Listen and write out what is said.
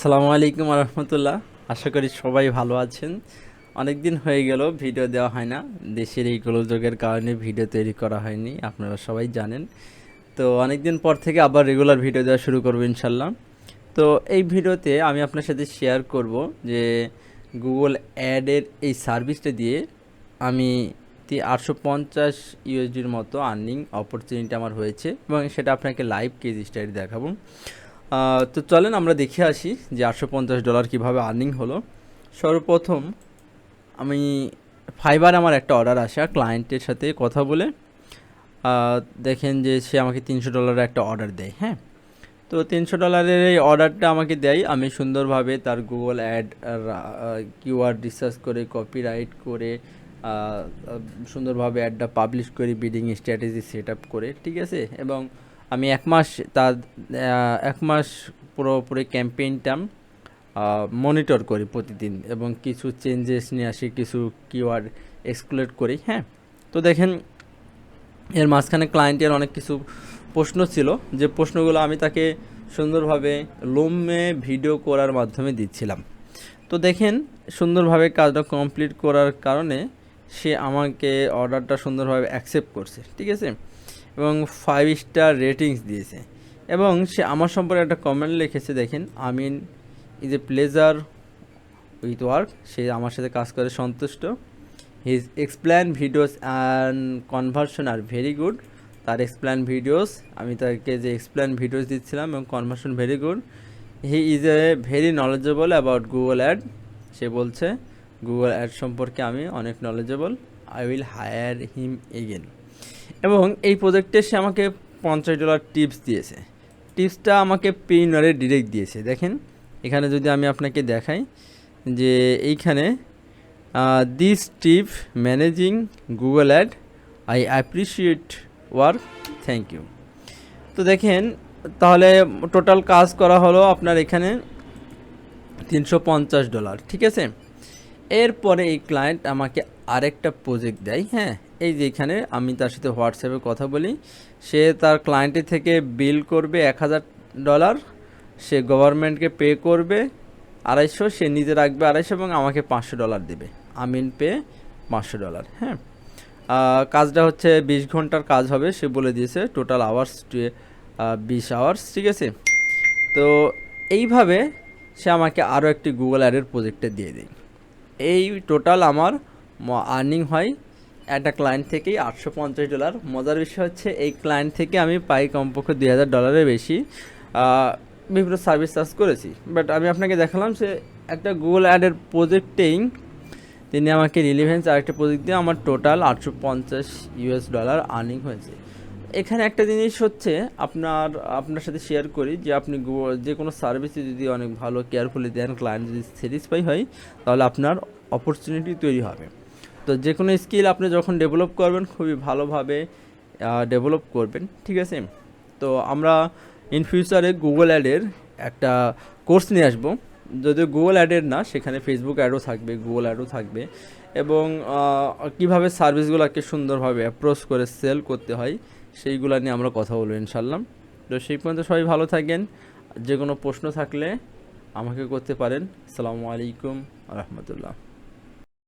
আসসালামু আলাইকুম রহমতুল্লাহ। আশা করি সবাই ভালো আছেন। অনেক দিন হয়ে গেল ভিডিও দেওয়া হয় না, দেশের এই গোলযোগের কারণে ভিডিও তৈরি করা হয়নি, আপনারা সবাই জানেন। তো অনেক দিন পর থেকে আবার রেগুলার ভিডিও দেওয়া শুরু করবো ইনশাল্লাহ। তো এই ভিডিওতে আমি আপনার সাথে শেয়ার করব যে গুগল অ্যাডের এই সার্ভিসটা দিয়ে আমি 850 ইউএসডির মতো আর্নিং অপরচুনিটি আমার হয়েছে, এবং সেটা আপনাকে লাইভ কেস স্টাডি দেখাবো। তো চলেন আমরা দেখে আসি যে $850 কীভাবে আর্নিং হলো। সর্বপ্রথম আমি ফাইবার আমার একটা অর্ডার আসা ক্লায়েন্টের সাথে কথা বলে দেখেন যে সে আমাকে $300 একটা অর্ডার দেয়। হ্যাঁ, তো $300 এই অর্ডারটা আমাকে দেয়। আমি সুন্দরভাবে তার গুগল অ্যাড কিওয়ার্ড রিসার্চ করে কপিরাইট করে সুন্দরভাবে অ্যাডটা পাবলিশ করি, বিডিং স্ট্র্যাটেজি সেট আপ করে, ঠিক আছে। এবং আমি 1 মাস তার 1 মাস পুরোপুরি ক্যাম্পেইনটা মনিটর করি প্রতিদিন, এবং কিছু চেঞ্জেস নিয়ে আসি, কিছু কিওয়ার্ড এক্সক্লুড করি। হ্যাঁ, তো দেখেন এর মাঝখানে ক্লায়েন্টের অনেক কিছু প্রশ্ন ছিল, যে প্রশ্নগুলো আমি তাকে সুন্দরভাবে লোমে ভিডিও করার মাধ্যমে দিচ্ছিলাম। তো দেখেন সুন্দরভাবে কাজটা কমপ্লিট করার কারণে সে আমাকে অর্ডারটা সুন্দরভাবে অ্যাকসেপ্ট করছে, ঠিক আছে, এবং 5 স্টার রেটিংস দিয়েছে। এবং সে আমার সম্পর্কে একটা কমেন্ট লিখেছে, দেখেন, Amin is a pleasure with work. সে আমার সাথে কাজ করে সন্তুষ্ট। His explain videos and conversion are very good. তার এক্সপ্লেন ভিডিওস, আমি তাকে যে এক্সপ্লেন ভিডিওস দিচ্ছিলাম, এবং conversion very good. He is a very knowledgeable about Google ad. সে বলছে গুগল অ্যাড সম্পর্কে আমি অনেক knowledgeable. I will hire him again. এবং এই প্রজেক্টে সে আমাকে $50 টিপস দিয়েছে। টিপসটা আমাকে পেইনারে ডিরেক্ট দিয়েছে। দেখেন এখানে যদি আমি আপনাকে দেখাই যে এইখানে this tip managing Google ad, I appreciate work, thank you. তো দেখেন তাহলে টোটাল কাজ করা হলো আপনার এখানে $350, ঠিক আছে। এরপরে এই ক্লায়েন্ট আমাকে আরেকটা প্রজেক্ট দেয়। হ্যাঁ, এই যে এখানে আমি তার সাথে হোয়াটসঅ্যাপে কথা বলি, সে তার ক্লায়েন্টের থেকে বিল করবে $1000, সে গভর্নমেন্টকে পে করবে 250, সে নিজে রাখবে 250, এবং আমাকে $500 দেবে। আমিন পে $500। হ্যাঁ, কাজটা হচ্ছে 20 ঘন্টার কাজ হবে, সে বলে দিয়েছে টোটাল আওয়ার্স 20 আওয়ার্স, ঠিক আছে। তো এইভাবে সে আমাকে আরও একটি গুগল অ্যাডের প্রজেক্টে দিয়ে দেয়। এই টোটাল আমার আর্নিং হয় একটা ক্লায়েন্ট থেকেই $850। মজার বিষয় হচ্ছে এই ক্লায়েন্ট থেকে আমি পাই কমপক্ষে $2000 বেশি। বিভিন্ন সার্ভিস চার্জ করেছি, বাট আমি আপনাকে দেখালাম সে একটা গুগল অ্যাডের প্রজেক্টেই তিনি আমাকে রিলিভেন্স আরেকটা প্রজেক্ট দিয়ে আমার টোটাল $850 আর্নিং হয়েছে। এখানে একটা জিনিস হচ্ছে আপনার সাথে শেয়ার করি, যে আপনি যে কোনো সার্ভিসে যদি অনেক ভালো কেয়ারফুলি দেন, ক্লায়েন্ট যদি স্যাটিসফাই হয়, তাহলে আপনার অপরচুনিটি তৈরি হবে। তো যে কোনো স্কিল আপনি যখন ডেভেলপ করবেন, খুবই ভালোভাবে ডেভেলপ করবেন, ঠিক আছে। তো আমরা ইন ফিউচারে গুগল অ্যাডের একটা কোর্স নিয়ে আসবো, যদিও গুগল অ্যাডের না, সেখানে ফেসবুক অ্যাডও থাকবে, গুগল অ্যাডও থাকবে, এবং কীভাবে সার্ভিসগুলোকে সুন্দরভাবে অ্যাপ্রোচ করে সেল করতে হয় সেইগুলো নিয়ে আমরা কথা বলবো ইনশাল্লাহ। তো সেই পর্যন্ত সবাই ভালো থাকেন। যে কোনো প্রশ্ন থাকলে আমাকে করতে পারেন। আসসালামু আলাইকুম রহমতুল্লাহ।